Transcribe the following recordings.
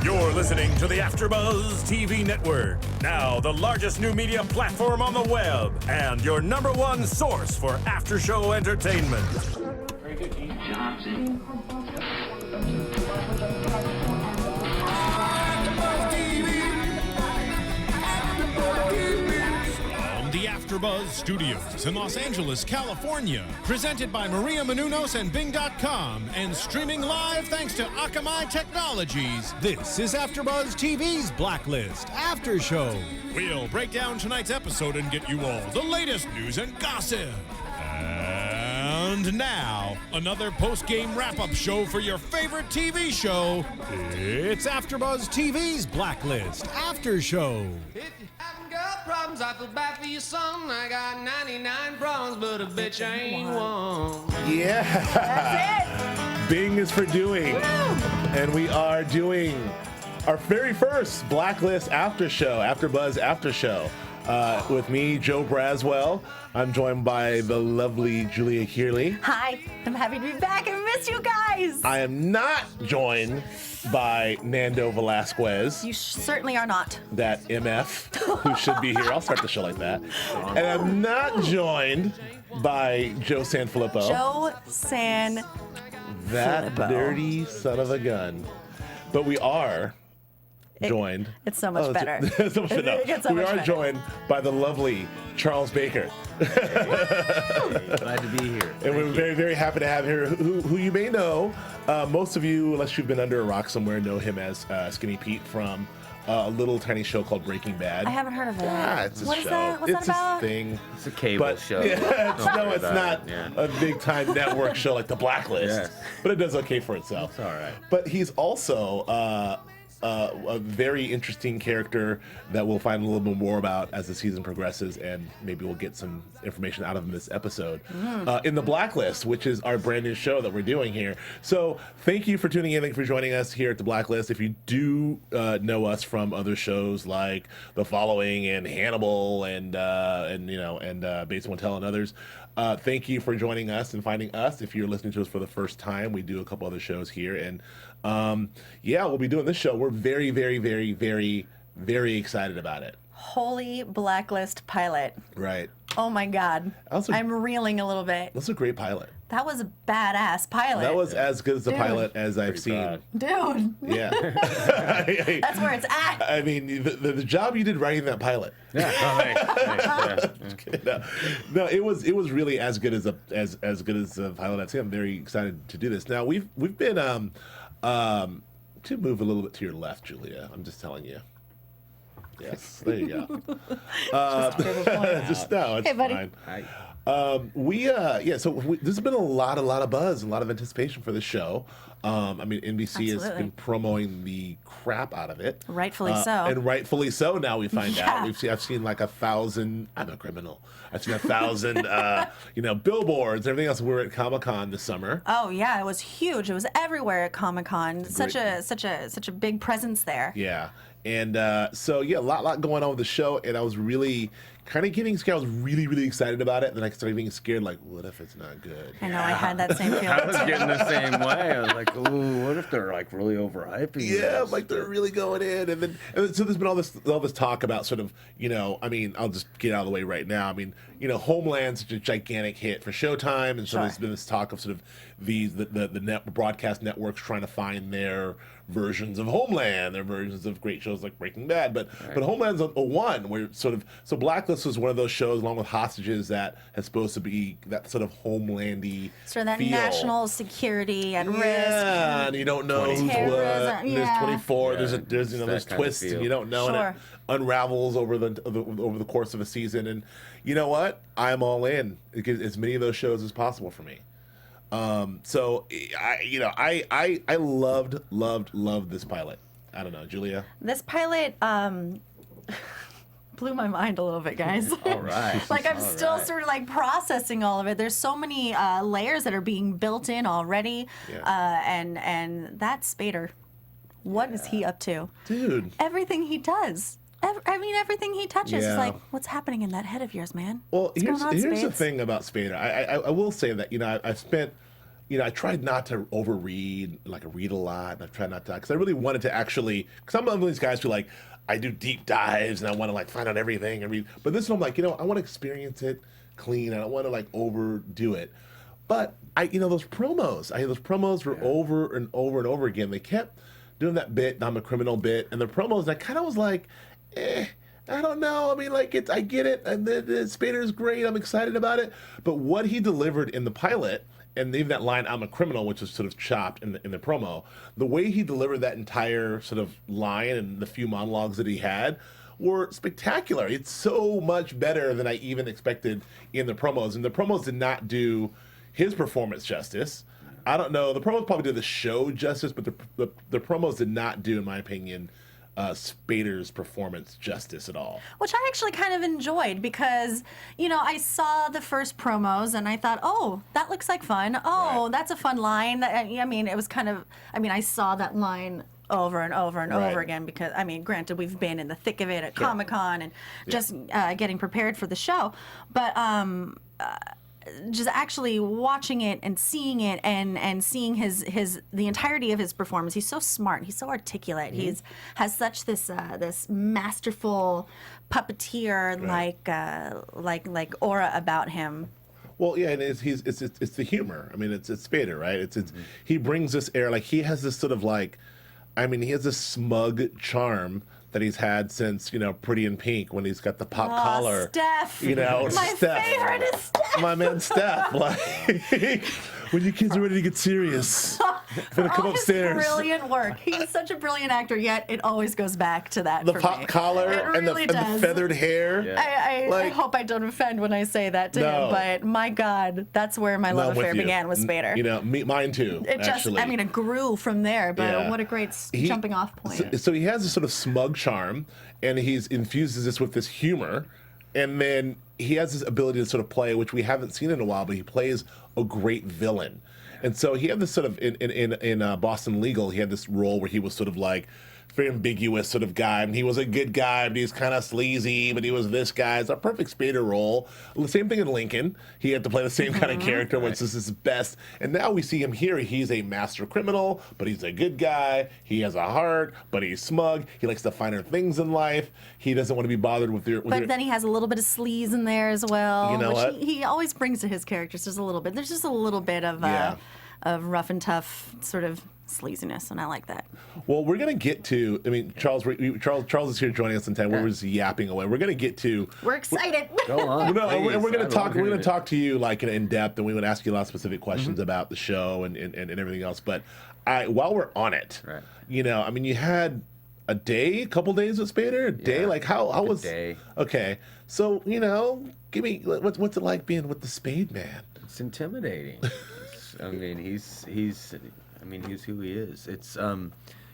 You're listening to the AFTERBUZZ TV Network, now the largest new media platform on the web, and your #1 source for after-show entertainment. Very good, Gene. Johnson. The AFTERBUZZ Studios in Los Angeles, California. Presented by Maria Menounos and Bing.com and streaming live thanks to Akamai Technologies. This is AFTERBUZZ TV's Blacklist After Show. We'll break down tonight's episode and get you all the latest news and gossip. And now, another post-game wrap-up show for your favorite TV show. It's AFTERBUZZ TV's Blacklist After Show. If you haven't got problems, I feel bad for your son. I got 99 problems, but a bitch ain't one. Yeah. That's it. Bing is for doing. Woo. And we are doing our very first Blacklist After Show, AFTERBUZZ After Show. With me, Joe Braswell. I'm joined by the lovely Julia Cearley. Hi, I'm happy to be back. I miss you guys. I am not joined by Nando Velasquez, You certainly are not. that MF, who should be here. I'll start the show like that. And I'm not joined by Joe Sanfilippo. Joe San. That Filippo. dirty son of a gun. But we are joined. It's so much better. So much better. It gets so We much are better. joined by the lovely Charles Baker. Glad to be here. And we're very, very happy to have here who you may know. Most of you, unless you've been under a rock somewhere, know him as Skinny Pete from a little tiny show called Breaking Bad. I haven't heard of it. Ah, it's a What show. is that? What's it's that about? a thing. It's a cable But show. yeah, Don't worry it's about not it. Yeah. a big time network show like The Blacklist, Yes. but it does okay for itself. It's all right. But he's also a very interesting character that we'll find a little bit more about as the season progresses, and maybe we'll get some information out of him this episode in The Blacklist, which is our brand new show that we're doing here. So thank you for tuning in. Thank you for joining us here at The Blacklist. If you do know us from other shows like The Following and Hannibal and Bates Motel and others, thank you for joining us and finding us. If you're listening to us for the first time, we do a couple other shows here, and we'll be doing this show. We're very, very, very, very, very excited about it. Holy Blacklist pilot. Right. Oh my God. Also- I'm reeling a little bit. That's a great pilot. That was a badass pilot. That was as good as the Dude. pilot as I've seen. proud. Dude. Yeah. That's where it's at. I mean, the job you did writing that pilot. Yeah. Oh, thanks. Yeah. No, it was really as good as as good as the pilot I've seen. I'm very excited to do this. Now we've been to move a little bit to your left, Julia. I'm just telling you. Yes, there you go. Just no, it's Hey, buddy. fine. Hi. So there's been a lot of buzz, a lot of anticipation for the show. I mean, NBC has Absolutely. been promoting the crap out of it. Rightfully so. And rightfully so, now we find Yeah. out. I've seen like 1,000, I'm a criminal. I've seen 1,000, billboards and everything else. We were at Comic-Con this summer. Oh yeah, it was huge. It was everywhere at Comic-Con. Such a big presence there. Yeah. And a lot going on with the show. And I was really kind of getting scared. I was really, really excited about it. Then I started being scared, like, what if it's not good? I know, I had that same feeling I was too. getting the same way. I was like, ooh, what if they're like really overhyping Yeah, this? like they're really going in, and so there's been all this talk about sort of, I mean, I'll just get out of the way right now. I mean, Homeland's such a gigantic hit for Showtime, and so Sure. there's been this talk of sort of the broadcast networks trying to find their versions of Homeland, their versions of great shows like Breaking Bad, but Homeland's a one where so Blacklist was one of those shows along with Hostages that is supposed to be that sort of homelandy So that feel. national security at risk. Yeah, and you don't know who's what. Terrorism, And there's yeah. 24. Yeah, there's it's there's that kind of twists, and feel. you don't know, and Sure. it unravels over the course of a season. And you know what? I'm all in. Get as many of those shows as possible for me. So I loved this pilot. I don't know, Julia. This pilot blew my mind a little bit, guys. All right. Like I'm All still right. sort of like processing all of it. There's so many layers that are being built in already, Yeah. and that Spader, what is he up to? Dude. Everything he does. Everything he touches Yeah. is like, what's happening in that head of yours, man? Well, What's going on, here's the Spades? thing about Spader. I will say that I've spent I tried not to overread, like read a lot. And I tried not to, because I really wanted to actually, because I'm one of these guys who like, I do deep dives and I want to like find out everything and read. But this one, I'm like, I want to experience it clean. I don't want to like overdo it. But those promos were over and over and over again. They kept doing that bit, I'm a criminal bit, and the promos, I kind of was like, I don't know. I mean, like, I get it, and Spader's great. I'm excited about it. But what he delivered in the pilot, and even that line, I'm a criminal, which was sort of chopped in the promo, the way he delivered that entire sort of line and the few monologues that he had were spectacular. It's so much better than I even expected in the promos. And the promos did not do his performance justice. I don't know. The promos probably did the show justice, but the promos did not do, in my opinion, Spader's performance justice at all. Which I actually kind of enjoyed because, I saw the first promos and I thought, oh, that looks like fun. Oh, right. That's a fun line. I mean, it was kind of, I saw that line over and over and over again because, granted, we've been in the thick of it at Comic-Con and just getting prepared for the show. But just actually watching it and seeing it and seeing the entirety of his performance. He's so smart. He's so articulate. Mm-hmm. He's has such this masterful puppeteer like aura about him. Well, yeah, and it's the humor. I mean, it's Spader, right? He brings this air, like he has this sort of like, he has this smug charm that he's had since, Pretty in Pink, when he's got the pop collar. Steph. My Steph. Favorite is Steph. My man Steph. Like, when you kids are ready to get serious, gonna come upstairs. Brilliant work. He's such a brilliant actor, yet it always goes back to that. The pop collar and the feathered hair. Yeah. I hope I don't offend when I say that to him, but my God, that's where my love affair began with Spader. Mine too. It actually. it grew from there, but what a great jumping off point. So he has this sort of smug charm, and he's infuses this with this humor, and then he has this ability to sort of play, which we haven't seen in a while, but he plays a great villain. And so he had this sort of in Boston Legal, he had this role where he was sort of like very ambiguous sort of guy. And he was a good guy, but he's kind of sleazy, but he was this guy. It's a perfect Spader role. The same thing in Lincoln. He had to play the same kind of character, which is his best. And now we see him here. He's a master criminal, but he's a good guy. He has a heart, but he's smug. He likes the finer things in life. He doesn't want to be bothered with your... But then he has a little bit of sleaze in there as well. You know what? He always brings to his characters. There's just a little bit of rough and tough sort of sleaziness, and I like that. Well, we're going to get to, Charles is here joining us in time. We're just yapping away. We're going to get to... We're excited. Go on. No, we're going to talk to you like in depth, and we would ask you a lot of specific questions about the show and everything else. But while we're on it, you had a couple days with Spader, a day. Like how was? A day. Okay, so give me what's it like being with the Spade Man? It's intimidating. He's who he is.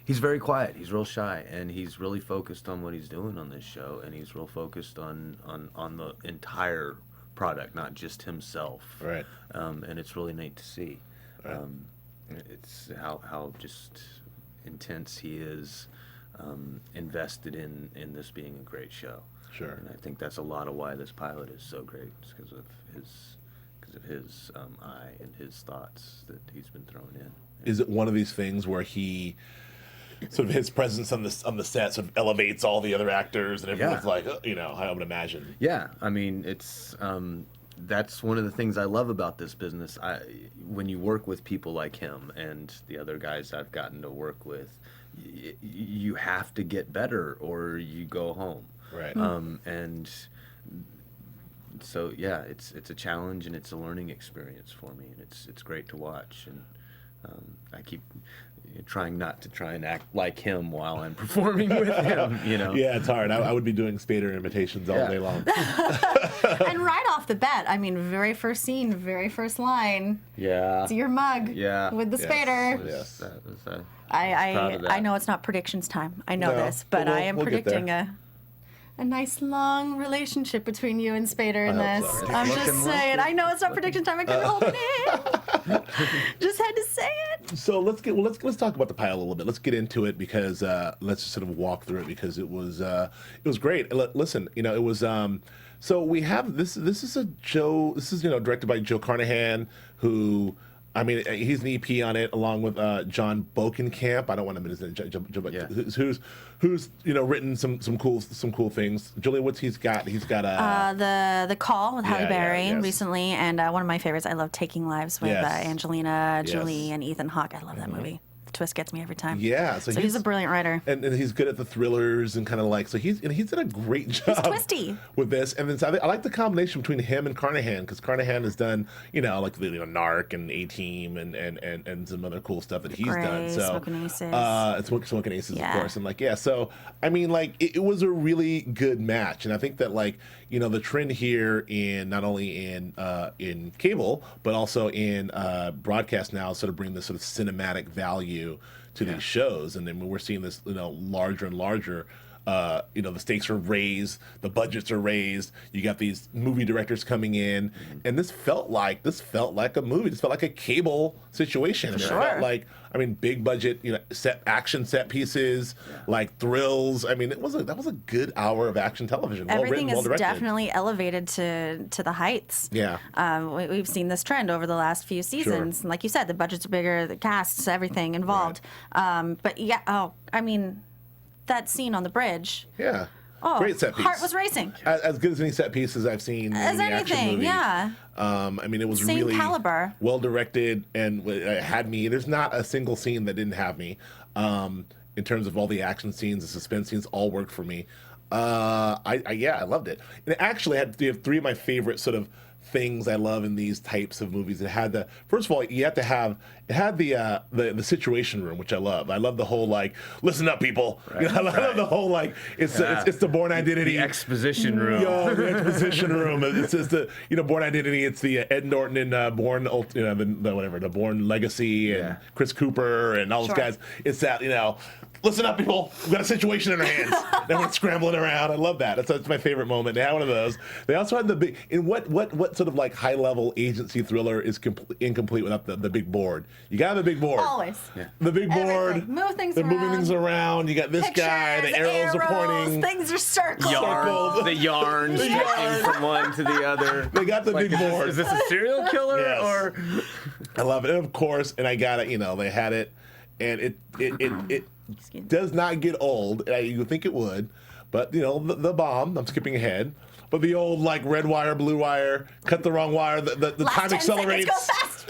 He's very quiet. He's real shy, and he's really focused on what he's doing on this show, and he's real focused on the entire product, not just himself. Right. And it's really neat to see. Right. It's how just intense he is, invested in this being a great show. Sure. And I think that's a lot of why this pilot is so great. It's because of his eye and his thoughts that he's been thrown in. Is it one of these things where he sort of his presence on the set sort of elevates all the other actors and everyone's like, I would imagine. Yeah, it's that's one of the things I love about this business. When you work with people like him and the other guys I've gotten to work with, you have to get better or you go home. Right. And so it's a challenge and it's a learning experience for me, and it's great to watch. And I keep trying not to try and act like him while I'm performing with him. Yeah, it's hard. I would be doing Spader imitations all day long. And right off the bat, very first scene, very first line. Yeah. It's your mug. Yeah. With the Spader. Yes. I know it's not predictions time. I know this, but I am predicting a nice long relationship between you and Spader in this. So. I'm just saying. I know it's not prediction time. I couldn't hold it in. Just had to say it. So let's talk about the pilot a little bit. Let's get into it because let's just sort of walk through it because it was great. Listen, it was. So we have this. This is directed by Joe Carnahan, who I mean, he's an EP on it, along with John Bokenkamp. I don't want to miss it. Who's written some cool things. Julia, what's he's got? He's got the Call with Halle Berry yes. recently, and one of my favorites. I love Taking Lives with Yes. Angelina Yes. Jolie and Ethan Hawke. I love that movie. The twist gets me every time. Yeah, so he's a brilliant writer. and he's good at the thrillers and kind of like he's done a great job. twisty. With this, and then I like the combination between him and Carnahan, because Carnahan has done like the Narc and A-Team and some other cool stuff that he's done. So Smoking Aces. Smoking Aces, Yeah. of course, and so I mean, it was a really good match, and I think that the trend here in not only in cable but also in broadcast now sort of bring this sort of cinematic value to these shows, and then when we're seeing this larger and larger. The stakes are raised, the budgets are raised. You got these movie directors coming in, and this felt like a movie. This felt like a cable situation. It felt like, big budget, action set pieces, like thrills. I mean, that was a good hour of action television. Everything well is directed. definitely elevated to the heights. Yeah. We've seen this trend over the last few seasons. And like you said, the budgets are bigger, the casts, everything involved. But yeah, that scene on the bridge. Yeah. Oh, great set piece. Heart was racing. As good as any set pieces I've seen As in the action anything, movie. yeah. It was Same really caliber. well directed, and it had me. There's not a single scene that didn't have me. In terms of all the action scenes, the suspense scenes, all worked for me. I loved it. And it actually had three of my favorite sort of things I love in these types of movies. It had first of all, you have to have the situation room, which I love. I love the whole listen up, people. Right, I love the whole it's the Born Identity, the exposition room. The exposition room. It's just the Born Identity. It's the Ed Norton and Born the Born Legacy and Chris Cooper and all those guys. It's that listen up, people. We've got a situation in our hands. Everyone's scrambling around. I love that. That's my favorite moment. They had one of those. They also had the big. In what sort of high level agency thriller is incomplete without the big board? You got the big board. Always. Yeah. The big board. Everything. Move things They're around. moving things around. You got this guy. The arrows are pointing. Things are circled. The yarn stretching from one to the other. They got the big board. Is this a serial killer Yes. or? I love it, and of course, and I got it. They had it, and it does not get old. You would think it would, but the bomb. I'm skipping ahead. But the old red wire, blue wire, cut the wrong wire. The time accelerates. Go fast.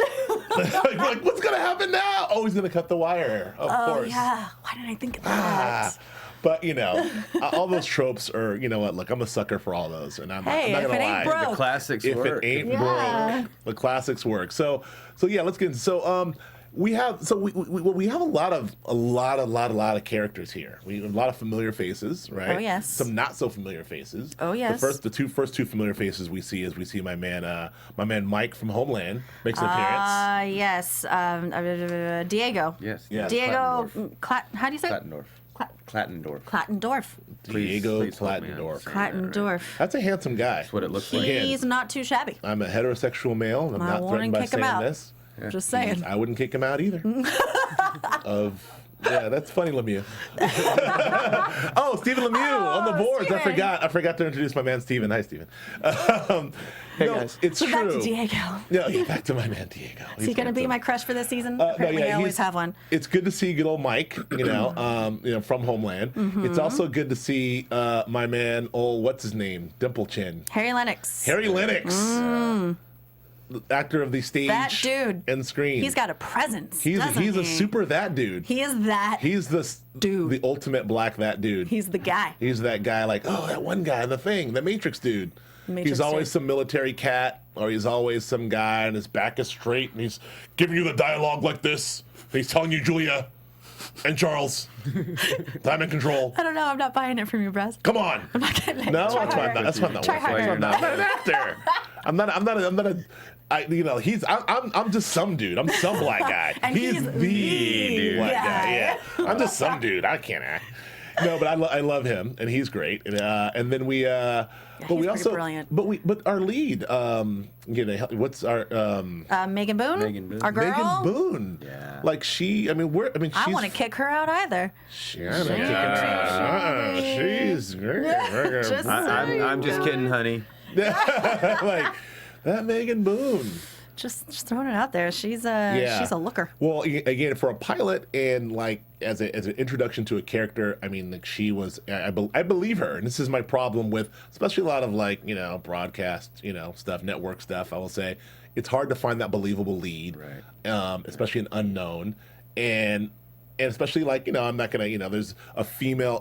What's gonna happen now? Oh, he's gonna cut the wire. Of course. Yeah. Why did I think of that? But all those tropes are. You know what? Look, I'm a sucker for all those, and I'm not if gonna it lie. ain't broke. The classics If work. it ain't Yeah. broke, the classics work. So yeah, let's get into. So we have a lot of characters here. We have a lot of familiar faces, right? Oh, yes. Some not so familiar faces. Oh, yes. The first two familiar faces we see my man Mike from Homeland makes an appearance. Yes. Diego. Yes. Yeah. Diego. How do you say it? Klattendorf. Klattendorf. Diego Please help me Klattendorf. out saying that right. Klattendorf. That's a handsome guy. That's what it looks like. He's not too shabby. I'm a heterosexual male, and I'm I not wouldn't threatened by kick him saying out. this. Just saying. I wouldn't kick him out either. Yeah, that's funny, Lemieux. Oh, Stephen Lemieux on the boards. Steven. I forgot to introduce my man Stephen. Hi, Stephen. Hey, guys. It's So true. back to Diego. Yeah, back to my man Diego. Is he going to be my crush for this season? No, Apparently I always he's- have one. It's good to see good old Mike, from Homeland. Mm-hmm. It's also good to see my man, what's his name? Dimple Chin. Harry Lennox. Harry Lennox. The actor of the stage That dude. and screen. He's got a presence. He's doesn't a he? super that dude. He is that. He's the dude. the ultimate black that dude. He's the guy. He's that guy that one guy in the thing, the Matrix dude. Matrix He's always dude. some military cat, or he's always some guy and his back is straight and he's giving you the dialogue like this. He's telling you, Julia and Charles, I'm in control. I don't know. I'm not buying it from you, Braz. Come on. I'm not getting it. No, Try that's fine. harder. That's fine. Try harder. you're not. I'm not an actor. I'm just some dude. I'm some black guy. And he's the the black guy. guy. Yeah. I'm just some dude. I can't act. No, but I love him, and he's great. And then we, but we he's also, pretty brilliant. but our lead, what's our Megan Boone? Megan Boone. Our girl? Megan Boone. Yeah. She's. I want to kick her out either. She's great. Just I'm just kidding, honey. Like that Megan Boone. Just throwing it out there. She's a looker. Well, again, for a pilot and like as an introduction to a character, I mean, like she was. I believe her, and this is my problem with especially a lot of like broadcast stuff, network stuff. I will say it's hard to find that believable lead, right? Especially an unknown, and especially like I'm not gonna there's a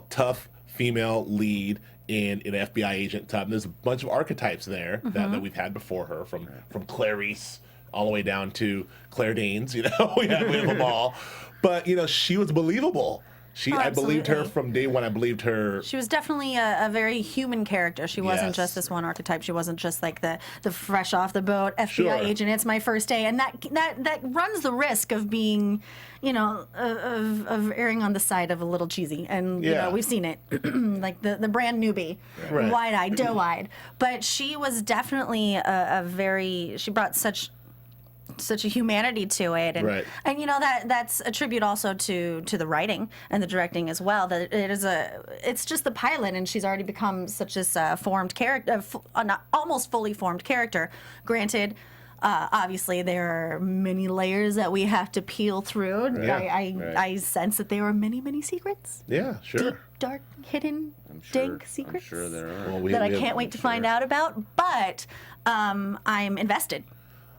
tough female lead in an FBI agent type. And there's a bunch of archetypes there that we've had before her, from Clarice all the way down to Claire Danes. We have them all. But she was believable. I believed her from day one. I believed her. She was definitely a very human character. She wasn't just this one archetype. She wasn't just like the fresh off the boat FBI agent. It's my first day, and that runs the risk of being, of erring on the side of a little cheesy. And we've seen it, like the brand newbie, wide-eyed, doe-eyed. But she was definitely she brought such a humanity to it, and that's a tribute also to the writing and the directing as well. That it's just the pilot, and she's already become such this formed character, almost fully formed character. Granted, obviously there are many layers that we have to peel through. I sense that there are many secrets. Yeah, sure. Deep, dark, hidden, dank secrets. I'm sure there are. That I can't wait to find out about. But I'm invested.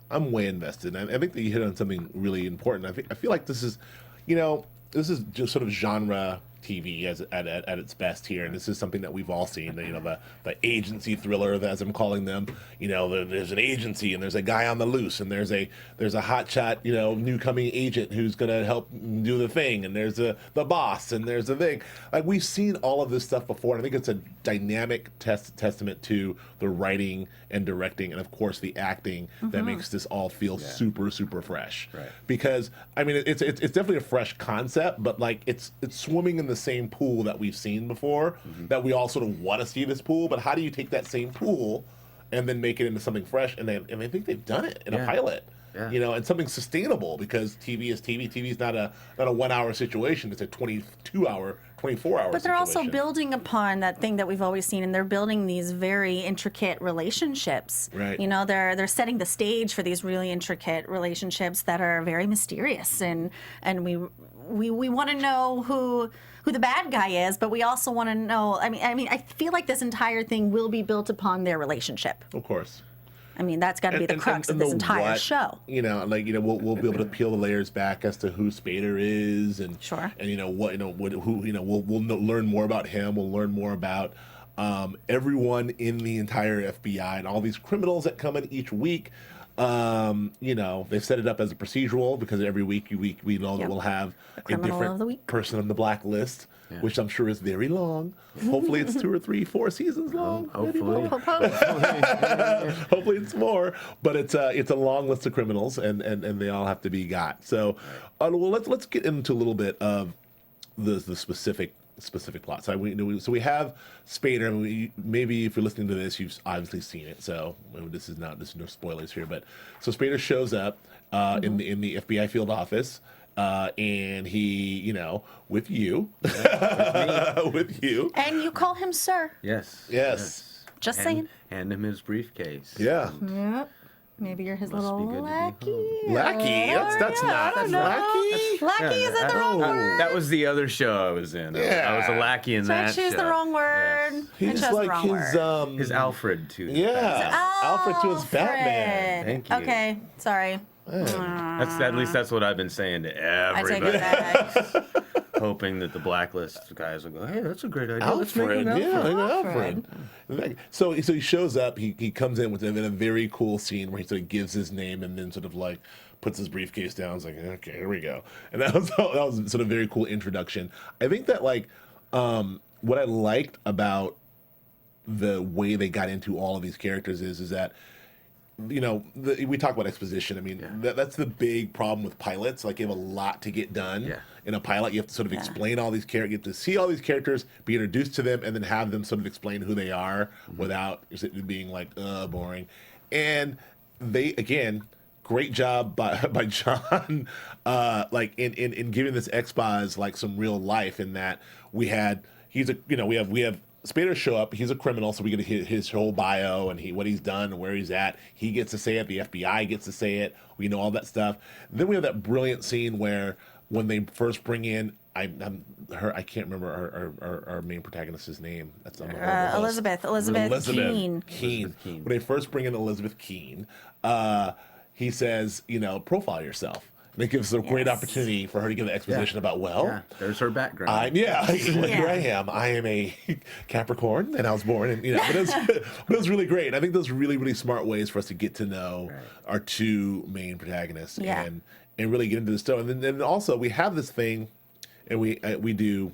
I'm way invested. And I think that you hit on something really important. I feel like this is, this is just sort of genre TV at its best here, and this is something that we've all seen. The agency thriller, as I'm calling them. There's an agency, and there's a guy on the loose, and there's a hotshot new coming agent who's gonna help do the thing, and there's the boss, and there's the thing. Like, we've seen all of this stuff before, and I think it's a dynamic testament to the writing and directing, and of course the acting that makes this all feel super fresh. Right. Because I mean, it's definitely a fresh concept, but like it's swimming in the same pool that we've seen before, that we all sort of want to see this pool, but how do you take that same pool and then make it into something fresh? And I think they've done it in a pilot. Yeah. And something sustainable, because TV is TV. TV is not a 1 hour situation. It's a 22-hour, 24-hour But they're also building upon that thing that we've always seen, and they're building these very intricate relationships. Right. They're setting the stage for these really intricate relationships that are very mysterious, and we want to know who the bad guy is, but we also want to know. I mean, I feel like this entire thing will be built upon their relationship. Of course. I mean, that's got to be the crux of this entire show. We'll be able to peel the layers back as to who Spader is, and we'll learn more about him. We'll learn more about everyone in the entire FBI and all these criminals that come in each week. They've set it up as a procedural, because every week we know that we'll have a different person on the blacklist, which I'm sure is very long. Hopefully it's 2 or 3, 4 seasons long. Hopefully. Hopefully it's more. But it's a long list of criminals, and they all have to be got. So, let's get into a little bit of the specific plot. So we have Spader. Maybe if you're listening to this, you've obviously seen it. So this is no spoilers here. But so Spader shows up in the FBI field office, and he with you, with you, and you call him sir. Yes. Just saying. Hand him his briefcase. Yeah. Yep. Maybe you're his little lackey. Lackey? That's not lackey. Lackey is that the wrong word? That was the other show I was in. Yeah. I was a lackey in that show. I choose the wrong word. Yes. He's like his Alfred to Alfred to his Batman. Thank you. Okay, sorry. At least that's what I've been saying to everybody. I take it back. Hoping that the blacklist guys will go, hey, that's a great idea. Alfred, Alfred. So he shows up. He comes in in a very cool scene where he sort of gives his name and then sort of like puts his briefcase down. It's like, okay, here we go. And that was sort of a very cool introduction. I think that what I liked about the way they got into all of these characters is that we talk about exposition. I mean, that's the big problem with pilots. Like, you have a lot to get done. Yeah. In a pilot, you have to sort of explain all these characters. You have to see all these characters, be introduced to them, and then have them sort of explain who they are without it being like boring. And they, again, great job by John, in giving this expose like some real life, in that we have Spader show up. He's a criminal, so we get his whole bio and what he's done and where he's at. He gets to say it. The FBI gets to say it. We know all that stuff. Then we have that brilliant scene where when they first bring in, I can't remember our main protagonist's name. That's Elizabeth Keene. When they first bring in Elizabeth Keene, he says, profile yourself. And it gives us a great opportunity for her to give an exposition about, there's her background. Here I am. I am a Capricorn, and I was born, and but it was really great. I think those really, really smart ways for us to get to know our two main protagonists and really get into the story. And then also we have this thing, and we do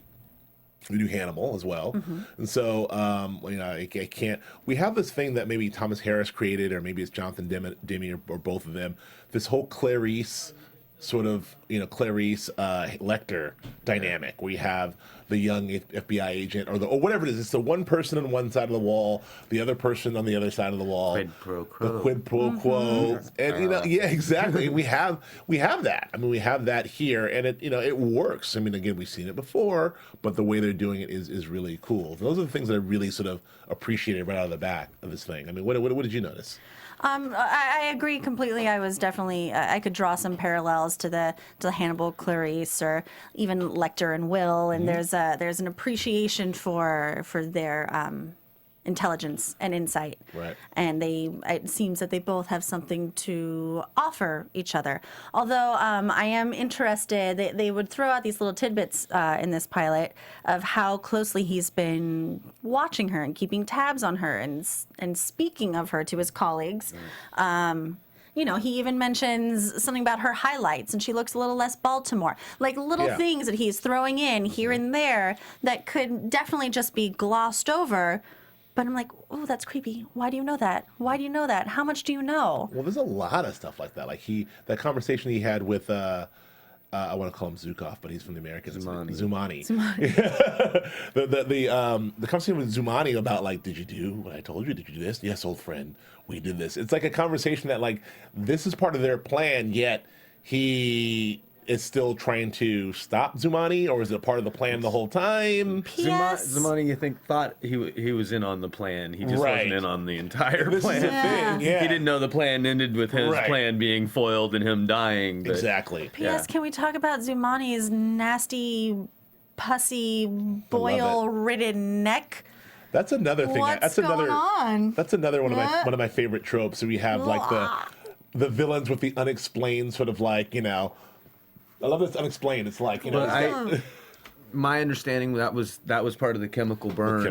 Hannibal as well. And so, I can't. We have this thing that maybe Thomas Harris created, or maybe it's Jonathan Demme, or both of them. This whole Clarice sort of, Lecter dynamic. We have the young FBI agent, or whatever it is. It's the one person on one side of the wall, the other person on the other side of the wall. Quid pro quo. The quid pro quo. And exactly. we have that. I mean, we have that here, and it works. I mean, again, we've seen it before, but the way they're doing it is really cool. Those are the things that I really sort of appreciated right out of the back of this thing. I mean, what did you notice? I agree completely. I was definitely I could draw some parallels to the Hannibal, Clarice, or even Lecter and Will, and there's an appreciation for their intelligence and insight. Right. And it seems that they both have something to offer each other. Although I am interested, they would throw out these little tidbits in this pilot of how closely he's been watching her and keeping tabs on her and speaking of her to his colleagues. He even mentions something about her highlights, and she looks a little less Baltimore. Like little things that he's throwing in here and there that could definitely just be glossed over. But I'm like, oh, that's creepy. Why do you know that? Why do you know that? How much do you know? Well, there's a lot of stuff like that. Like that conversation he had with, I want to call him Zukov, but he's from the Americans. Zumani. The conversation with Zumani about, like, did you do what I told you? Did you do this? Yes, old friend, we did this. It's like a conversation that, like, this is part of their plan, yet he is still trying to stop Zumani, or is it part of the plan the whole time? Zumani, you think, thought he was in on the plan. He just wasn't in on the entire plan. Is the thing. Yeah. He didn't know the plan ended with his plan being foiled and him dying. But, exactly. P.S. Can we talk about Zumani's nasty, pussy, boil-ridden neck? That's another thing. What's going on? That's another one of my favorite tropes. So we have like the villains with the unexplained sort of, like, I love this unexplained. It's like, my understanding that was part of the chemical burn.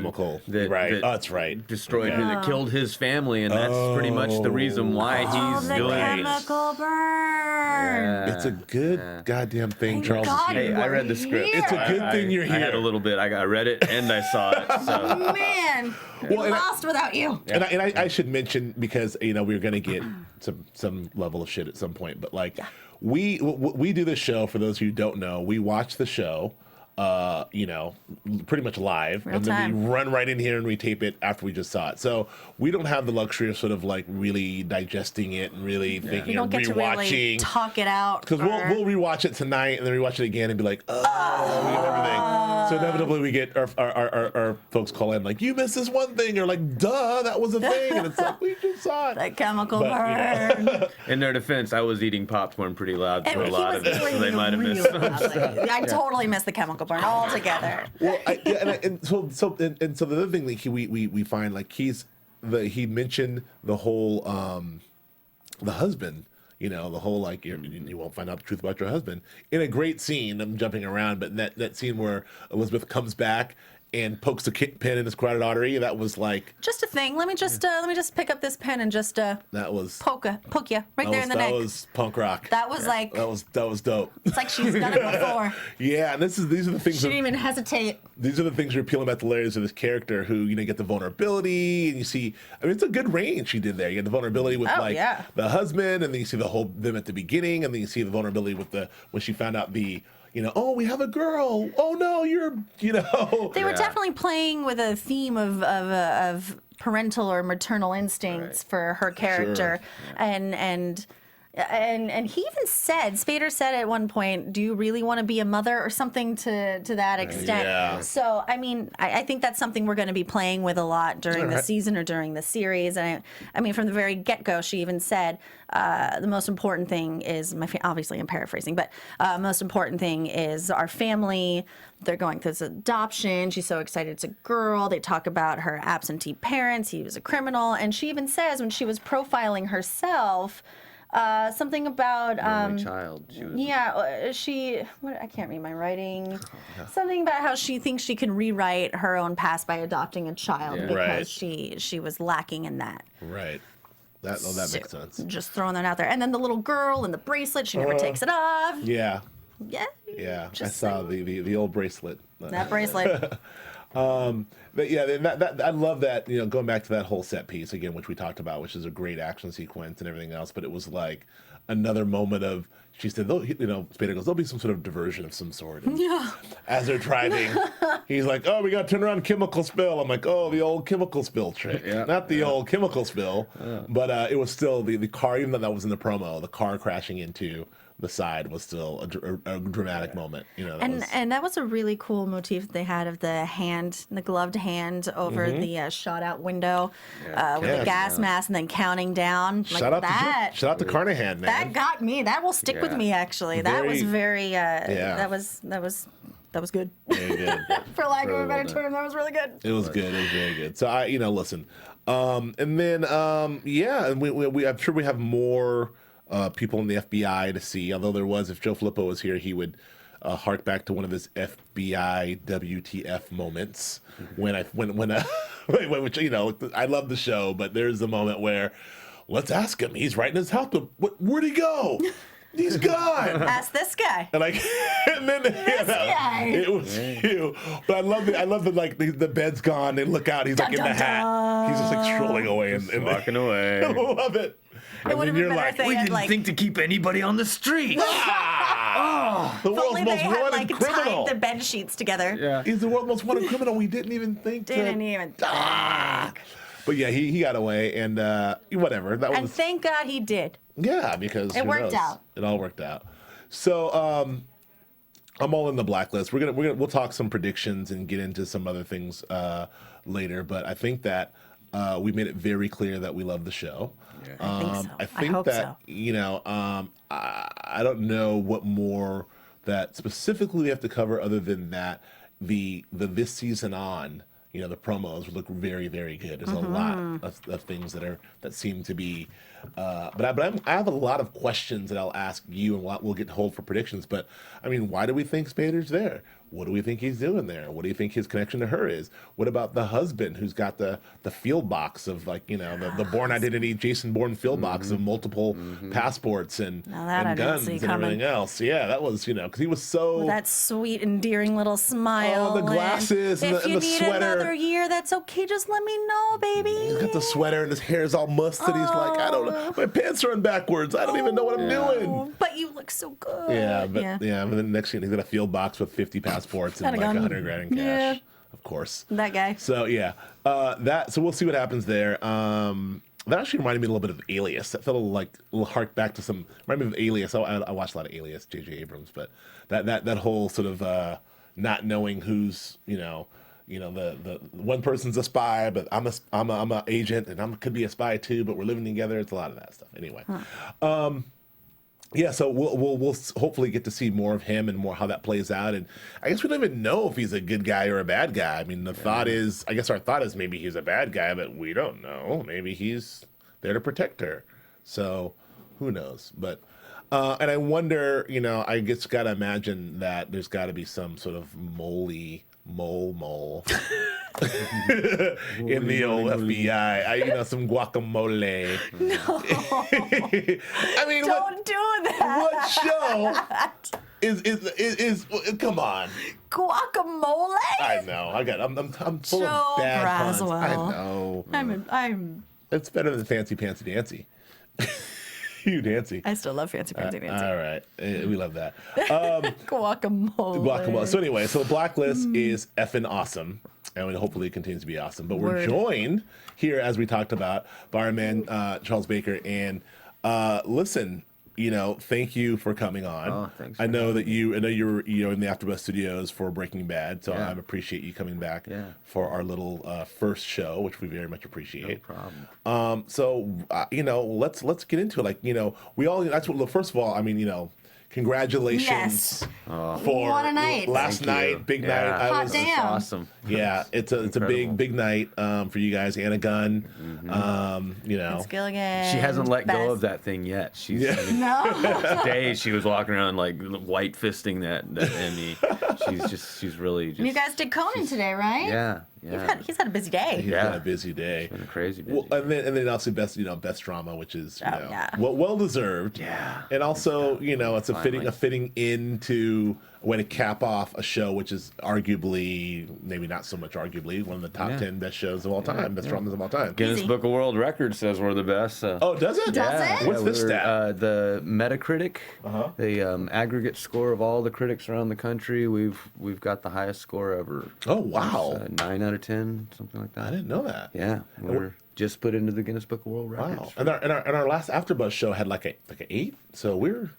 That's right. Destroyed that killed his family, and that's pretty much the reason why he's doing it. Chemical burn. Yeah. It's a good goddamn thing, Charles. Hey, I read the script. It's a good thing you're here. I had a little bit. I read it and I saw it. So. Man, we're lost without you. And I should mention, because we were going to get some level of shit at some point, but like. We do this show, for those who don't know. We watch the show, pretty much live, and then we run right in here and we tape it after we just saw it. So we don't have the luxury of sort of like really digesting it and really thinking and rewatching. To really talk it out. Because we'll rewatch it tonight and then rewatch it again and be like, everything. So inevitably we get our folks call in like, you missed this one thing, or like, duh, that was a thing, and it's like, we just saw it. That chemical burn. In their defense, I was eating popcorn pretty loud for a lot of it, so they might have missed some stuff. I totally missed the chemical burn altogether. Well, so the other thing that we find, like, he mentioned the whole the husband. The whole, like, you won't find out the truth about your husband, in a great scene. I'm jumping around, but that scene where Elizabeth comes back and pokes the pin in his carotid artery, that was like just a thing. Let me just pick up this pen and just that was poke you right there in the neck. That was punk rock. That was like that was dope. It's like she's done it before. Yeah, and these are the things. She didn't even hesitate. These are the things you're peeling back the layers of this character, who get the vulnerability, and you see. I mean, it's a good range she did there. You get the vulnerability with the husband, and then you see them at the beginning, and then you see the vulnerability with when she found out oh, we have a girl. Oh no, They were definitely playing with a theme of parental or maternal instincts for her character, and And he even said, Spader said at one point, "Do you really want to be a mother?" or something to that extent. Yeah. So I mean, I think that's something we're going to be playing with a lot during the season or during the series. And I mean, from the very get-go, she even said the most important thing is obviously I'm paraphrasing, but most important thing is our family. They're going through this adoption. She's so excited it's a girl. They talk about her absentee parents. He was a criminal, and she even says when she was profiling herself. Something about Only child. She was I can't read my writing. Something about how she thinks she can rewrite her own past by adopting a child because she was lacking in that. Right. That makes sense. Just throwing that out there. And then the little girl and the bracelet, she never takes it off. Yeah. Yeah. Yeah. I saw the old bracelet. That bracelet. But yeah, that I love that, going back to that whole set piece again, which we talked about, which is a great action sequence and everything else. But it was like another moment of, she said, Spader goes, there'll be some sort of diversion of some sort. And as they're driving, he's like, oh, we got to turn around, chemical spill. I'm like, oh, the old chemical spill trick. Yeah, not the old chemical spill, but it was still the car, even though that was in the promo, the car crashing into the side was still a dramatic moment. And that was a really cool motif they had of the gloved hand over the shot out window with the gas mask and then counting down. Shout out to Carnahan, man. That got me. That will stick with me, actually. That was very, that was good. Very good. For lack of a better term, that was really good. It was good. It was very good. So listen. And then, and I'm sure we have more people in the FBI to see. Although if Joe Filippo was here, he would hark back to one of his FBI WTF moments when which I love the show, but there's the moment where let's ask him. He's right in his house. But where'd he go? He's gone. Ask this guy. And then guy. It was you. But I love the bed's gone. They look out. He's like in the hat. He's just like strolling away and walking away. I love it. It would have been better if they had think to keep anybody on the street. The world's most wanted criminal. Tied the bed sheets together. Yeah. He's the world's most wanted criminal. We didn't even think. But yeah, he got away, and whatever. And thank God he did. Yeah, because it worked out. It all worked out. So I'm all in the blacklist. We'll talk some predictions and get into some other things later. But I think that we made it very clear that we love the show. Yeah. I think so. I hope that so. I don't know what more that specifically we have to cover other than that the this season on. The promos look very, very good. There's a lot of things that seem to be, but I have a lot of questions that I'll ask you, and we'll get hold for predictions. But I mean, why do we think Spader's there? What do we think he's doing there? What do you think his connection to her is? What about the husband who's got the field box of the Bourne Identity, Jason Bourne field box of multiple passports and guns and everything else? Yeah, that was because he was so with that sweet, endearing little smile. Oh, the glasses and the sweater. If you need another year, that's okay. Just let me know, baby. He's got the sweater and his hair is all musted. He's like, I don't know, my pants are on backwards. I don't even know what I'm doing. But you look so good. Yeah, but and then next thing he's got a field box with 50 passports and like $100,000 in cash. Yeah. Of course. That guy. So yeah, so we'll see what happens there. That actually reminded me a little bit of Alias. That felt a little hark back to some. Reminded me of Alias. I watched a lot of Alias, J.J. Abrams, but that whole sort of not knowing who's the one person's a spy, but I'm a agent and I could be a spy too, but we're living together. It's a lot of that stuff. Anyway. Yeah, so we'll hopefully get to see more of him and more how that plays out. And I guess we don't even know if he's a good guy or a bad guy. I mean, our thought is maybe he's a bad guy, but we don't know. Maybe he's there to protect her. So who knows? But and I wonder, I just got to imagine that there's got to be some sort of mole in the old FBI. Some guacamole. No. I mean, don't do that. What show is come on. Guacamole? I know. I'm full Joe of bad Braswell. puns. I know. I'm It's better than Fancy Pantsy Dancy. You Nancy. I still love Fancy Nancy. All right. We love that. Guacamole. So anyway, so Blacklist is effing awesome. And hopefully it continues to be awesome. But we're joined here, as we talked about, by our man Charles Baker. And listen, thank you for coming on. Oh, thanks I for know having that you were in the AfterBuzz studios for Breaking Bad, so I appreciate you coming back for our little first show, which we very much appreciate. No problem. So let's get into it. Like, we all. That's what. First of all, I mean, congratulations Yes. for What a night. last Thank you. night, big Yeah. night. Hot That's damn. awesome. Yeah, it's a Incredible. big night for you guys. Anna Gunn, Vince Gilligan. She hasn't let go best. of that thing yet. She's No. days she was walking around like white fisting that Emmy. She's really just. You guys did Conan today, right? Yeah. He's had a busy day. He's had a busy day. Been a crazy busy. Well, and then also best drama, which is well deserved. Yeah. And also it's a fitting into a way to cap off a show which is arguably, maybe not so much arguably, one of the top 10 best shows of all time, best dramas of all time. Guinness Easy. Book of World Records says we're the best. So. Oh, does it? Does it? What's this stat? The Metacritic, the aggregate score of all the critics around the country. We've got the highest score ever. Oh, wow. 9 out of 10, something like that. I didn't know that. Yeah, we're just put into the Guinness Book of World Records. Wow. And our last AfterBuzz show had like an 8, so we're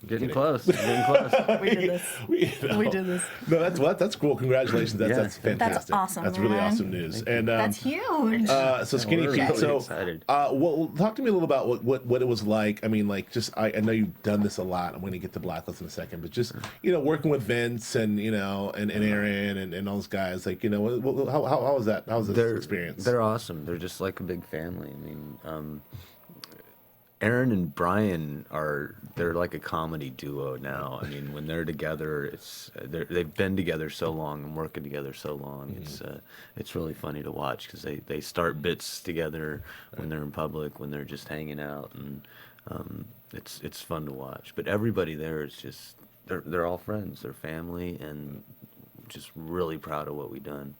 Getting close. Getting close. We did this. We did this. No, that's cool. Congratulations. That's fantastic. That's awesome, That's really man. awesome news. And That's huge. so Skinny we're Pete. really So, excited. well, talk to me a little about what it was like. I mean, like, just I know you've done this a lot. I'm going to get to Blacklist in a second, but just working with Vince and and Aaron and all those guys. Like, how was that? How was this experience? They're awesome. They're just like a big family. I mean, Aaron and Brian they're like a comedy duo now. I mean, when they're together, they've been together so long and working together so long. It's really funny to watch because they start bits together when they're in public, when they're just hanging out, and it's fun to watch. But everybody there is just they're all friends, they're family, and just really proud of what we've done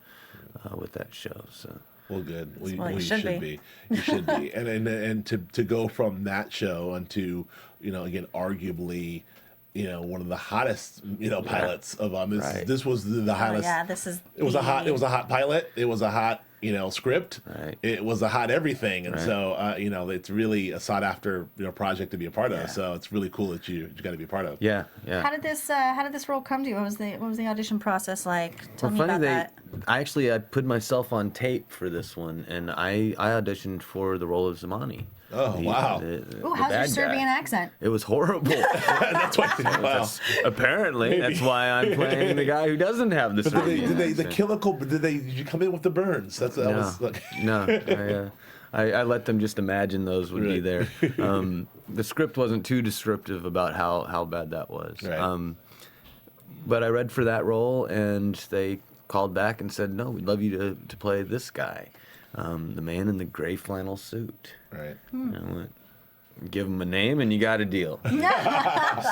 with that show. So. Well, good. Well, you should should be. You should be. And to go from that show into again arguably one of the hottest pilots of this. Right. This was the hottest. Yeah, this is. It was a hot pilot. It was a hot script. Right. It was a hot everything, and so it's really a sought after project to be a part of. So it's really cool that you got to be a part of. Yeah. How did this role come to you? What was the audition process like? Tell me funny, about that. I put myself on tape for this one, and I auditioned for the role of Zamani. Oh, wow. Ooh, how's your Serbian accent? It was horrible. That's why. Wow. Apparently, that's why I'm playing the guy who doesn't have the But Serbian the accent. chemical? Did you come in with the burns? That was like. No, I let them just imagine those would be there. The script wasn't too descriptive about how bad that was. Right. But I read for that role, and they called back and said, "No, we'd love you to play this guy, the man in the gray flannel suit." Right. And I went, give him a name, and you got a deal.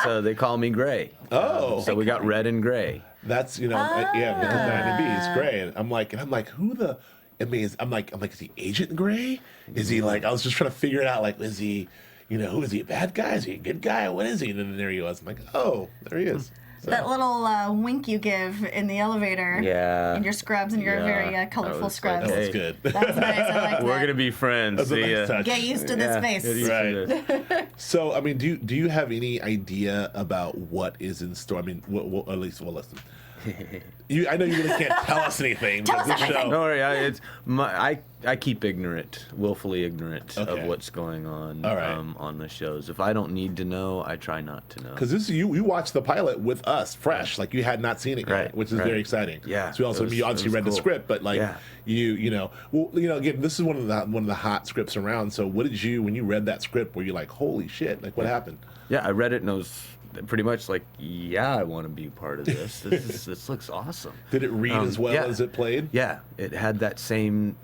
So they call me Gray. Oh. So we got red and gray. That's because 90B is gray, and I'm like, who the? I mean, I'm like, is he Agent Gray? Is he like? I was just trying to figure it out. Like, is he? Who is he? A bad guy? Is he a good guy? What is he? And then there he was. I'm like, oh, there he is. So. That little wink you give in the elevator. Yeah. In your scrubs and your very colorful scrubs. That was Hey. good. That was nice. I like We're that. gonna be friends. That's a See nice ya. touch. Get used to this face. Get used to Right. this. So, I mean, do you have any idea about what is in store? I mean, at least, listen. I know you really can't tell us anything. Tell but us this everything. show. Don't worry. I keep ignorant, willfully ignorant Okay. of what's going on All right. on the shows. If I don't need to know, I try not to know. Because this you watched the pilot with us fresh, like you had not seen it yet, Right, which is right. very exciting. Yeah, So also, it was- you obviously it was read the cool. script, but like Yeah. again, this is one of the hot scripts around. So what did you when you read that script? Were you like, holy shit? Like what happened? Yeah, I read it and I was pretty much like, yeah, I want to be part of this. This looks awesome. Did it read as well yeah. as it played? Yeah, it had that same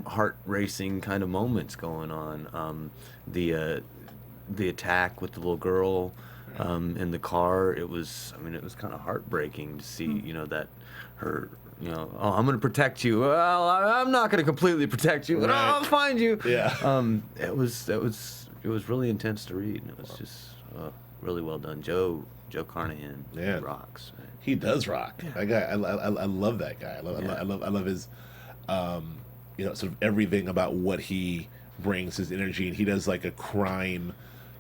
heart racing kind of moments going on. The attack with the little girl in the car. It was kind of heartbreaking to see that her. Oh, I'm going to protect you. Well, I'm not going to completely protect you, but Right. I'll find you. Yeah. It was really intense to read, and it was just really well done. Joe Carnahan rocks. Man. He does rock. That guy, I love that guy. I love his, sort of everything about what he brings, his energy, and he does like a crime,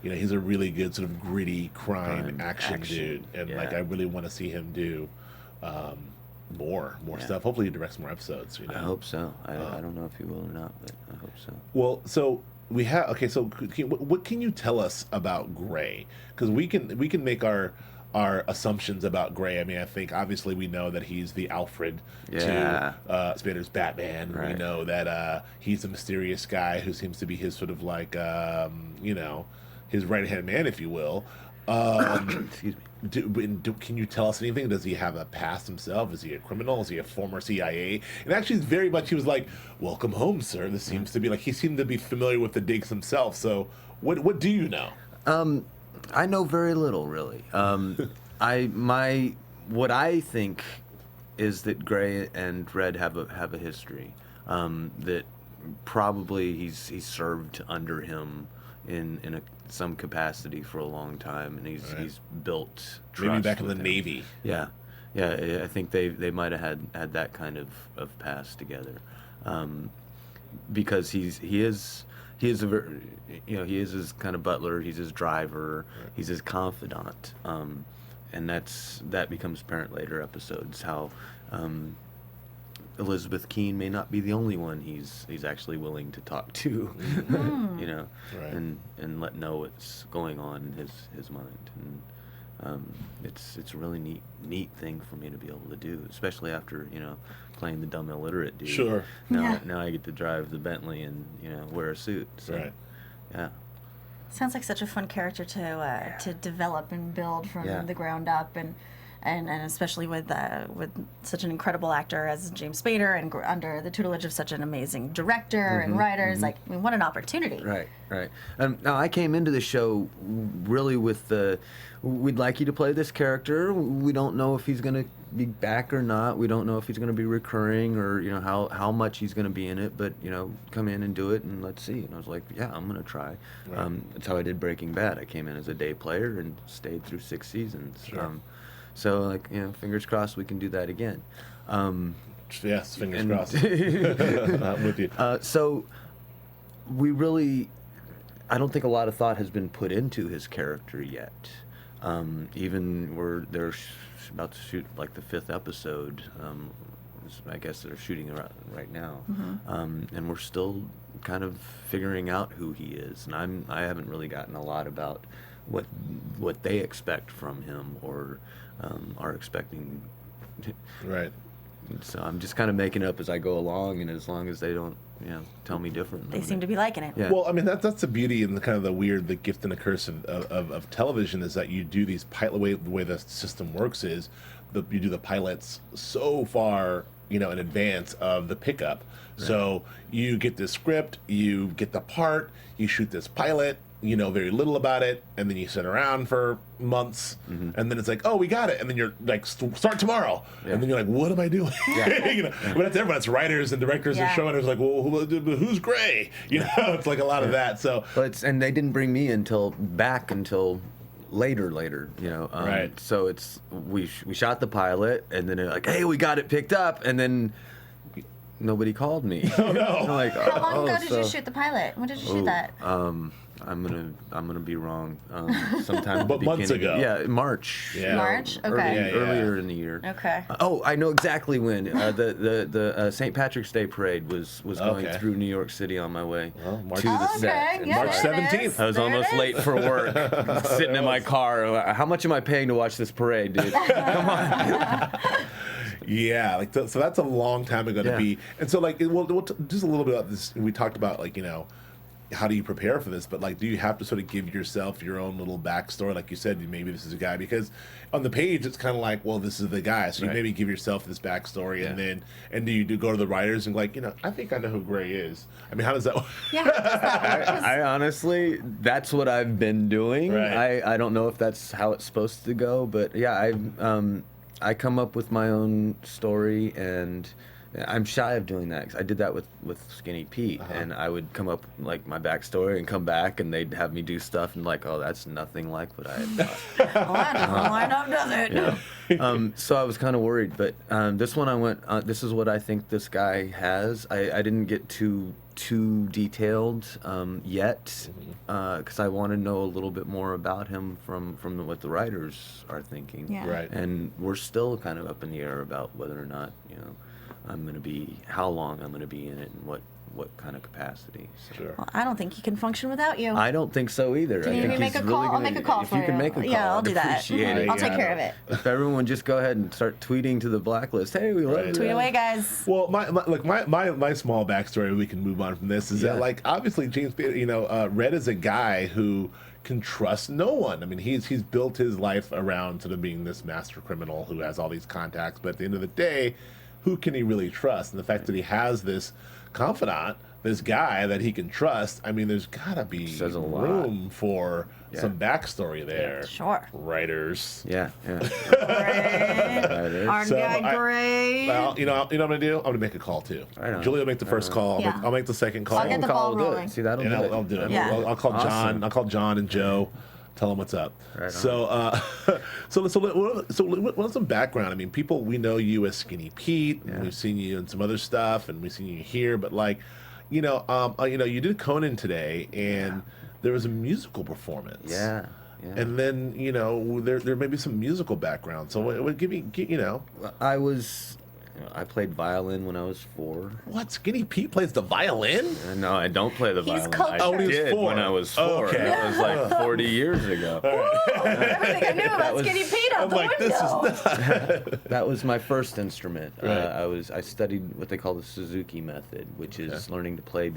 he's a really good sort of gritty crime action dude, and yeah. like I really want to see him do more stuff. Hopefully, he directs more episodes. I hope so. I don't know if he will or not, but I hope so. Well, so we have So what can you tell us about Gray? Because we can make our assumptions about Gray. I mean, I think obviously we know that he's the Alfred to Spader's Batman. Right. We know that he's a mysterious guy who seems to be his sort of like his right hand man, if you will. Excuse me. Can you tell us anything? Does he have a past himself? Is he a criminal? Is he a former CIA? And actually, it's very much he was like, "Welcome home, sir." This seems to be like he seemed to be familiar with the digs himself. So, what do you know? I know very little, really. What I think is that Gray and Red have a history. That probably he's served under him in some capacity for a long time, and he's built trust. Maybe back in the with him. Navy. Yeah. I think they might have had that kind of past together, because he is his kind of butler. He's his driver. Right. He's his confidant, and that becomes apparent later episodes how. Elizabeth Keene may not be the only one he's actually willing to talk to, Right. and let know what's going on in his mind, and it's a really neat thing for me to be able to do, especially after playing the dumb illiterate dude. Sure. Now I get to drive the Bentley and wear a suit. So, Right. Yeah. Sounds like such a fun character to develop and build from the ground up, and especially with such an incredible actor as James Spader, and under the tutelage of such an amazing director and writers. Like, I mean, what an opportunity! Right. Now I came into the show really with we'd like you to play this character. We don't know if he's going to be back or not. We don't know if he's going to be recurring or how much he's going to be in it. But come in and do it and let's see. And I was like, yeah, I'm going to try. Right. That's how I did Breaking Bad. I came in as a day player and stayed through 6 seasons. Sure. So, fingers crossed we can do that again. Yes, fingers crossed. I'm with you. So, I don't think a lot of thought has been put into his character yet. Even they're about to shoot like the 5th episode. I guess they're shooting right now, and we're still kind of figuring out who he is. And I haven't really gotten a lot about what they expect from him or are expecting. Right. So I'm just kind of making up as I go along, and as long as they don't, tell me different. They seem to be liking it. Yeah. Well, I mean that's the beauty and the kind of the gift and the curse of television is that you do these the way the system works is you do the pilots so far in advance of the pickup. Right. So you get this script, you get the part, you shoot this pilot. Very little about it, and then you sit around for months, and then it's like, oh, we got it, and then you're like, start tomorrow, and then you're like, what am I doing? Yeah. But that's everyone. It's writers and directors and showrunners. Like, well, who's Gray? It's like a lot of that. So, and they didn't bring me until later. Right. So we shot the pilot, and then they're like, hey, we got it picked up, and then nobody called me. Oh no! I'm like, How long ago did you shoot the pilot? When did you shoot that? I'm gonna be wrong. Sometime But months ago. Yeah, March. Yeah. March? Okay. Earlier in the year. Okay. I know exactly when. The St. Patrick's Day parade was going through New York City on my way March to the set. Okay, And yeah, March there it 17th. is. I was There almost it is. late for work, sitting in my car. How much am I paying to watch this parade, dude? Come on. Yeah, so that's a long time ago to be. And so just a little bit about this. We talked about how do you prepare for this? But do you have to sort of give yourself your own little backstory? Like you said, maybe this is a guy, because on the page it's kind of like, well, this is the guy. So you maybe give yourself this backstory, and do you go to the writers and I think I know who Gray is. I mean, how does that work? Yeah, how does that work? I honestly, that's what I've been doing. Right. I don't know if that's how it's supposed to go, but yeah, I come up with my own story, and I'm shy of doing that 'cause I did that with Skinny Pete, and I would come up like my backstory and come back, and they'd have me do stuff and like, oh, that's nothing like what I had thought. Well, that doesn't line up, does it? So I was kind of worried, but this one I went. This is what I think this guy has. I didn't get too detailed yet because I want to know a little bit more about him from what the writers are thinking. Yeah. Right. And we're still kind of up in the air about whether or not I'm going to be, how long I'm going to be in it, and what kind of capacity. So. Sure. Well, I don't think he can function without you. I don't think so either. Do you I need think me to make he's a really call? I'll gonna- make a call if for you can make a call, Yeah, I'll I'd do that. appreciate it. I'll take care of it. If everyone just go ahead and start tweeting to the Blacklist, hey, we love Right. you. Tweet away, guys. Well, my small backstory, we can move on from this, is that, like, obviously James Spader, Red is a guy who can trust no one. I mean, he's built his life around sort of being this master criminal who has all these contacts, but at the end of the day, who can he really trust? And the fact that he has this confidant, this guy that he can trust, I mean, there's gotta be Says a lot. room for some backstory there. Sure. Writers. Yeah. Great. Our So guy Gray. Well, you know what I'm gonna do? I'm gonna make a call too. Right on. Julia will make the first call. Yeah. I'll make the second call. I'll get the Call ball will do it. rolling. See, that'll And do it. I'll do it. Yeah. I'll call John. Awesome. I'll call John and Joe. Tell them what's up. Right on. So what's some background? I mean, we know you as Skinny Pete, and we've seen you in some other stuff, and we've seen you here. But like, you did Conan today, and there was a musical performance. Yeah. And then there may be some musical background. So what give me. I played violin when I was 4. What? Skinny Pete plays the violin? No, I don't play the He's violin. cultured. I Oh, he was did 4. when I was 4. Okay. That was like 40 years ago. Everything I knew about was- Skinny Pete out I'm the like, this window. is not. That was my first instrument. Right. I studied what they call the Suzuki method, which is learning to play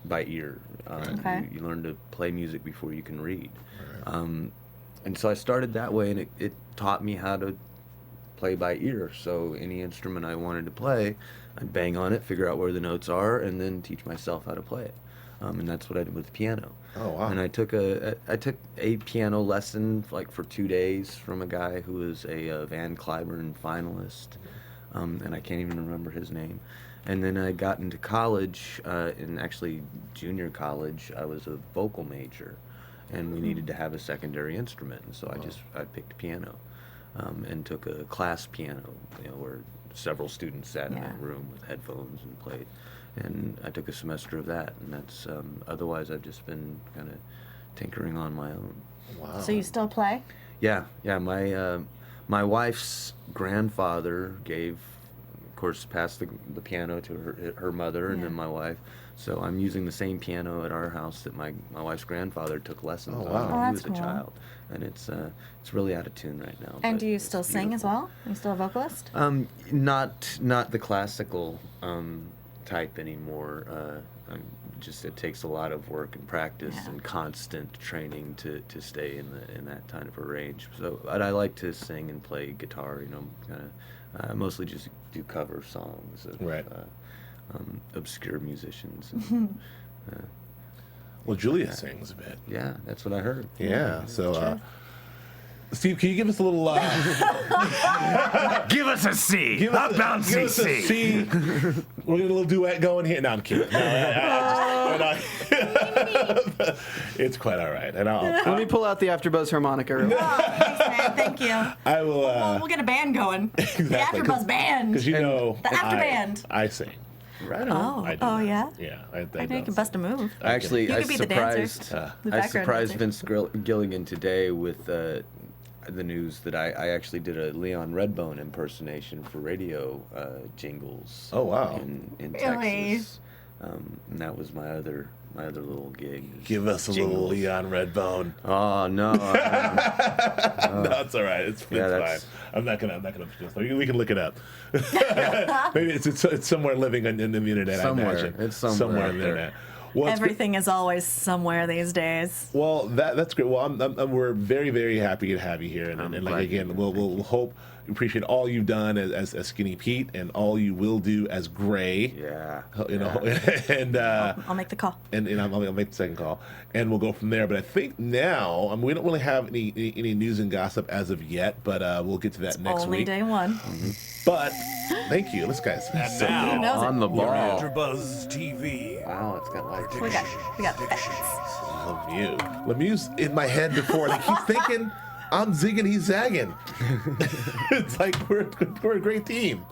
by ear. Okay. You learn to play music before you can read. And so I started that way, and it taught me how to play by ear. So any instrument I wanted to play, I'd bang on it, figure out where the notes are, and then teach myself how to play it. And that's what I did with the piano. Oh, wow. And I took a piano lesson like for 2 days from a guy who was a Van Cliburn finalist, and I can't even remember his name. And then I got into college, in actually junior college, I was a vocal major, and we needed to have a secondary instrument, and so I picked piano. And took a class piano, where several students sat in a room with headphones and played. And I took a semester of that, and that's, otherwise I've just been kind of tinkering on my own. Wow. So you still play? Yeah, my wife's grandfather passed the piano to her mother and then my wife. So I'm using the same piano at our house that my wife's grandfather took lessons on wow. when Oh, he that's was a cool. child. And it's really out of tune right now. And but do you it's still sing as beautiful. well? Are you still a vocalist? Not the classical type anymore. It takes a lot of work and practice and constant training to stay in that kind of a range. So I like to sing and play guitar. Kind of mostly just do cover songs of Right. obscure musicians. Well, Julia sings a bit. Yeah, that's what I heard. Yeah. So, Steve, can you give us a little? Give us a C. Give us a C. We're getting a little duet going here. No, I'm kidding. No, it's quite all right. And Let me pull out the AfterBuzz harmonica. real quick. Thanks, man. Thank you. I will. We'll get a band going. Exactly, The AfterBuzz band. Because The after band. I sing. Right on. I do. Oh, yeah? Yeah. I think you can bust a move. Actually, You I could be the dancer. surprised. The I background surprised dancer. Vince Gilligan today with the news that I actually did a Leon Redbone impersonation for radio jingles. Oh, wow. In Really? Texas, and that was my other little gig. Give us a little Jingles. Leon Redbone. Oh no! No, it's all right. It's fine. that's- I'm not gonna. We can look it up. Maybe it's somewhere living in the internet. Somewhere. I imagine. It's somewhere out in the there. internet. Well, it's Everything is always somewhere these days. Well, that's great. Well, we're very, very happy to have you here, and like glad again, you- we'll hope We appreciate all you've done as Skinny Pete and all you will do as Gray. Yeah. You know, and I'll make the call. and I'll make the second call, and we'll go from there. But I think now, we don't really have any news and gossip as of yet, but we'll get to that next Only week. day one. But thank you, this guy's And Who now, knows On the it? ball. AfterBuzz TV. Wow, it's got lights. We got facts. Lemieux. Lemieux's in my head before, and I keep thinking, I'm zigging, he's zagging. It's like we're a great team.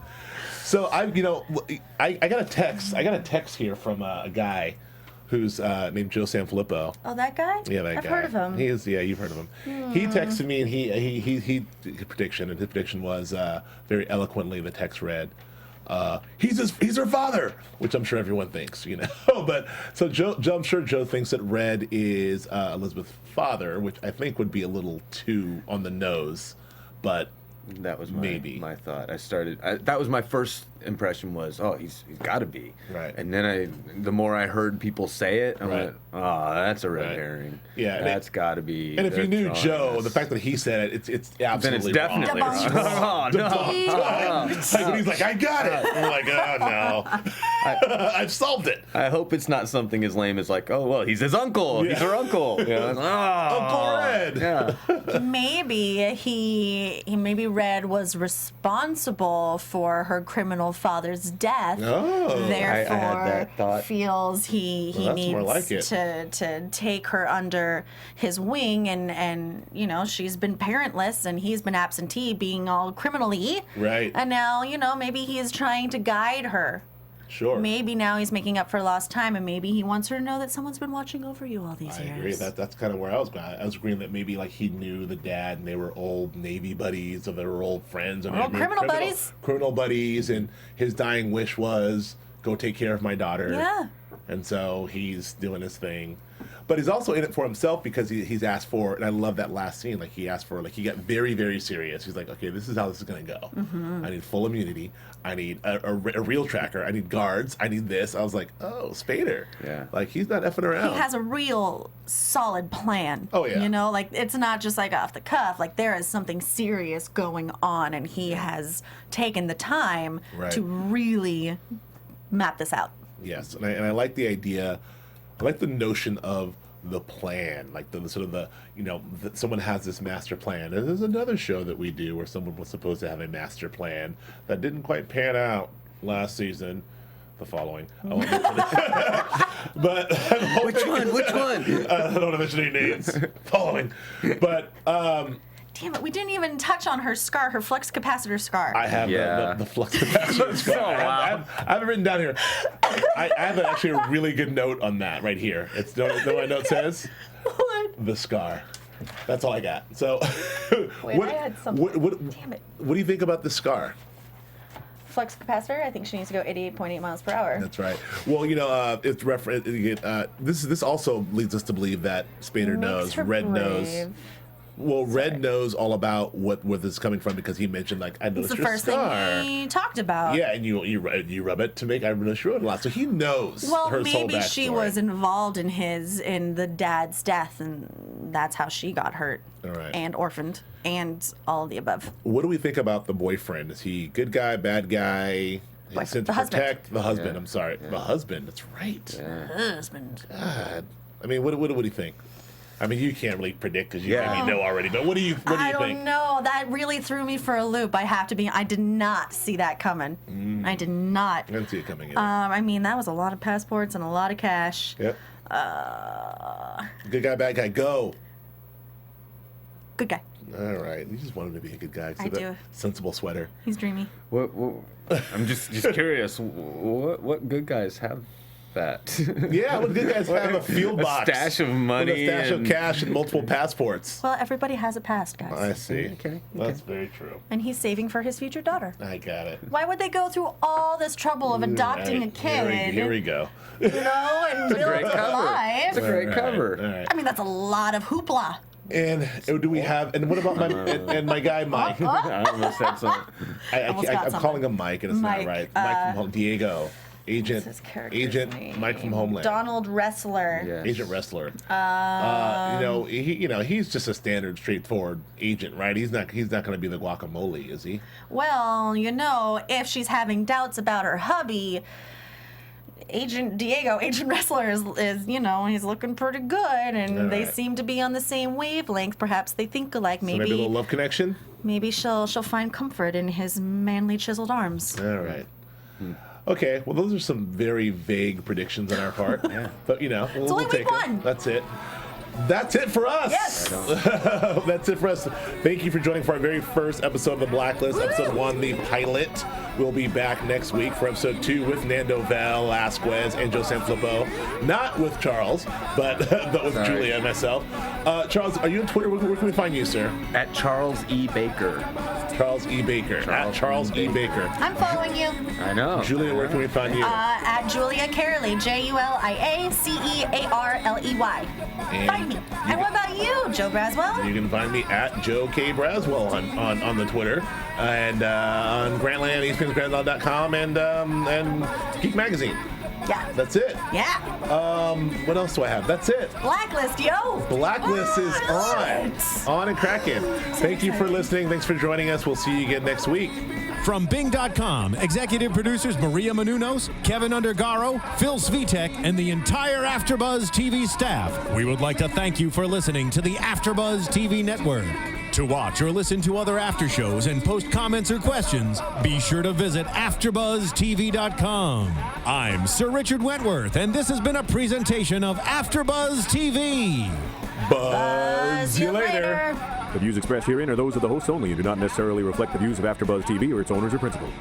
So I got a text. I got a text here from a guy who's named Joe Sanfilippo. Oh, that guy? Yeah, that I've guy. heard of him. He is. Yeah, you've heard of him. He texted me, and he did a prediction, and his prediction was very eloquently. The text read, "He's her father," which I'm sure everyone thinks, you know. But so I'm sure Joe thinks that Red is Elizabeth's father, which I think would be a little too on the nose, but. That was Maybe. my thought. That was my first impression was, oh, he's got to be. Right. And then the more I heard people say it, I Right. went, oh, that's a red Right. herring. Yeah, and That's got to be. And if you they're knew throwing Joe, this. the fact that he said it, it's then absolutely it's definitely wrong. wrong. Oh, no. Like when he's like, I got it. And we're like, oh no, I've solved it. I hope it's not something as lame as like, oh, well, he's his uncle. Yeah. He's her uncle. You know, Uncle Red. Yeah. Maybe Red was responsible for her criminal father's death. Oh. Therefore, I had that thought. feels he Well, that's more needs like it. to take her under his wing, and you know, she's been parentless and he's been absentee, being all criminally. Right. And now, you know, maybe he is trying to guide her. Sure. Maybe now he's making up for lost time, and maybe he wants her to know that someone's been watching over you all these I years. agree. That's kind of where I was going. I was agreeing that maybe like he knew the dad, and they were old Navy buddies, or they were old friends, or Old maybe criminal buddies. Criminal buddies, and his dying wish was go take care of my daughter. Yeah. And so he's doing his thing. But he's also in it for himself because he's asked for, and I love that last scene, like he asked for, like he got very, very serious. He's like, okay, this is how this is going to go. Mm-hmm. I need full immunity. I need a real tracker. I need guards. I need this. I was like, oh, Spader. Yeah. Like he's not effing around. He has a real solid plan. Oh, yeah. You know, like it's not just like off the cuff. Like there is something serious going on, and he has taken the time Right. to really map this out. Yes, and I like the idea. I like the notion of the plan, like the sort of the, you know, that someone has this master plan. And there's another show that we do where someone was supposed to have a master plan that didn't quite pan out last season. The following, I won't mention it. But I'm hoping- Which one? I don't want to mention any names. Following, but Damn it, we didn't even touch on her scar, her flux capacitor scar. I have Yeah. the flux capacitor scar. wow. I have it written down here. I have actually a really good note on that right here. It's know what my note says? What? The scar. That's all I got. So, Wait, I had something. Damn it. What do you think about the scar? Flux capacitor, I think she needs to go 88.8 miles per hour. That's right. Well, you know, it's this also leads us to believe that Spader Makes knows, her Red knows. brave. Well, Red knows all about where this is coming from because he mentioned like I It's noticed the your first scar. thing he talked about. Yeah, and you rub it to make I notice your own a lot. So he knows Well, her whole maybe she backstory. was involved in the dad's death, and that's how she got hurt All right. and orphaned and all of the above. What do we think about the boyfriend? Is he good guy, bad guy? He's sent to the husband. protect the husband. Yeah. I'm sorry, the husband. That's right. Husband. God. I mean, what do you think? I mean, you can't really predict because you Yeah. maybe know already. But what do you I don't think? know. That really threw me for a loop. I did not see that coming. I did not. I didn't see it coming in. I mean, that was a lot of passports and a lot of cash. Yep. Good guy, bad guy, go. Good guy. All right. You just want him to be a good guy. I that do. Sensible sweater. He's dreamy. I'm just curious. What good guys have that? Yeah, what good guys have a field A box? stash of with money a stash of and- cash and multiple passports. Well, everybody has a past, guys. I see. Okay. That's very true. And he's saving for his future daughter. I got it. Why would they go through all this trouble of adopting a Right, kid? Here we go. You know, and build great a cover. life. It's a great cover. All right. I mean, that's a lot of hoopla. And do we have? And what about my and my guy Mike? I almost had some. Almost got I'm something. calling him Mike, and it's Mike, not right. Mike from Diego. Agent What's his character's name? Mike from Homeland. Donald Wrestler. Yes. Agent Wrestler. He's just a standard, straightforward agent, right? He's not going to be the guacamole, is he? Well, if she's having doubts about her hubby, Agent Wrestler is he's looking pretty good, and they seem to be on the same wavelength. Perhaps they think alike. Maybe a little love connection. Maybe she'll find comfort in his manly, chiseled arms. All right. Okay, well, those are some very vague predictions on our part. Yeah. But, we'll take it. That's it. That's it for us. Yes. That's it for us. Thank you for joining for our very first episode of The Blacklist, episode 1, the pilot. We'll be back next week for episode 2 with Nando Velasquez and Joe Sanfilippo. Not with Charles, but with Julia and myself. Charles, are you on Twitter? Where can we find you, sir? At Charles E. Baker. Charles E. Baker. At Charles E. Baker. I'm following you. I know. Julia, where can we find you? At Julia Cearley, Juliacearley. Find me. And what about you, Joe Braswell? You can find me at Joe K. Braswell on the Twitter, and on Grantland, eastcoastgrantland.com, and Geek Magazine. Yeah. That's it. Yeah. What else do I have? That's it. Blacklist, yo. Blacklist is on and cracking. Thank you for listening. Thanks for joining us. We'll see you again next week. From Bing.com, executive producers Maria Menounos, Kevin Undergaro, Phil Svitek, and the entire AfterBuzz TV staff, we would like to thank you for listening to the AfterBuzz TV network. To watch or listen to other after shows and post comments or questions, be sure to visit AfterBuzzTV.com. I'm Sir Richard Wentworth, and this has been a presentation of AfterBuzz TV. Buzz you later. The views expressed herein are those of the hosts only and do not necessarily reflect the views of AfterBuzz TV or its owners or principals.